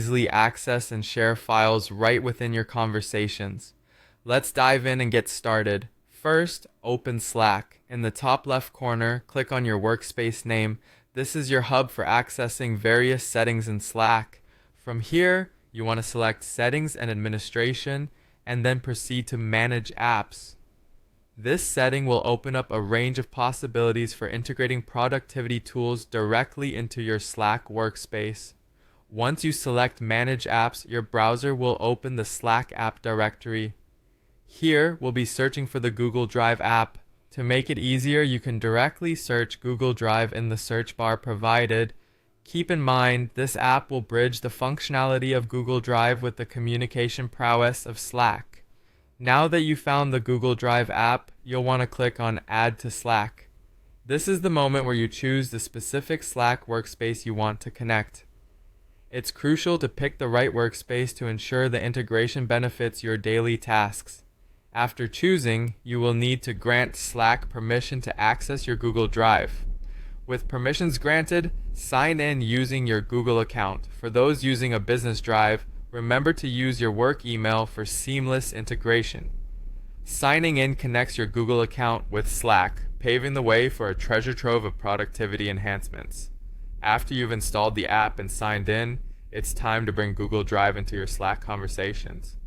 Easily access and share files right within your conversations. Let's dive in and get started. First, open Slack. In the top left corner, click on your workspace name. This is your hub for accessing various settings in Slack. From here, you want to select Settings and Administration, and then proceed to Manage Apps. This setting will open up a range of possibilities for integrating productivity tools directly into your Slack workspace. Once you select Manage Apps, your browser will open the Slack app directory. Here, we'll be searching for the Google Drive app. To make it easier, you can directly search Google Drive in the search bar provided. Keep in mind, this app will bridge the functionality of Google Drive with the communication prowess of Slack. Now that you found the Google Drive app, you'll want to click on Add to Slack. This is the moment where you choose the specific Slack workspace you want to connect. It's crucial to pick the right workspace to ensure the integration benefits your daily tasks. After choosing, you will need to grant Slack permission to access your Google Drive. With permissions granted, sign in using your Google account. For those using a business drive, remember to use your work email for seamless integration. Signing in connects your Google account with Slack, paving the way for a treasure trove of productivity enhancements. After you've installed the app and signed in, it's time to bring Google Drive into your Slack conversations.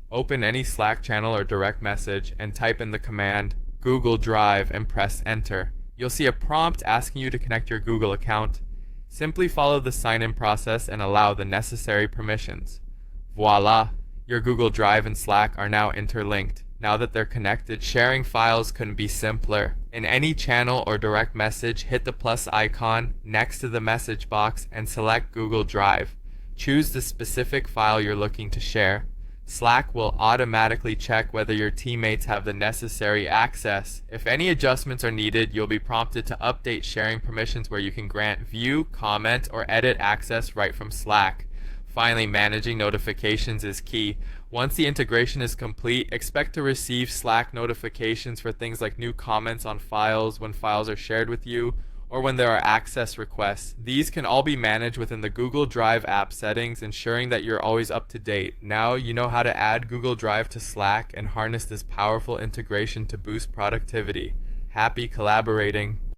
Open any Slack channel or direct message and type in the command Google Drive and press Enter. You'll see a prompt asking you to connect your Google account. Simply follow the sign-in process and allow the necessary permissions. Voila! Your Google Drive and Slack are now interlinked. Now that they're connected, sharing files couldn't be simpler. In any channel or direct message, hit the plus icon next to the message box and select Google Drive. Choose the specific file you're looking to share. Slack will automatically check whether your teammates have the necessary access. If any adjustments are needed, you'll be prompted to update sharing permissions where you can grant view, comment, or edit access right from Slack. Finally, managing notifications is key. Once the integration is complete, expect to receive Slack notifications for things like new comments on files, when files are shared with you, or when there are access requests. These can all be managed within the Google Drive app settings, ensuring that you're always up to date. Now you know how to add Google Drive to Slack and harness this powerful integration to boost productivity. Happy collaborating!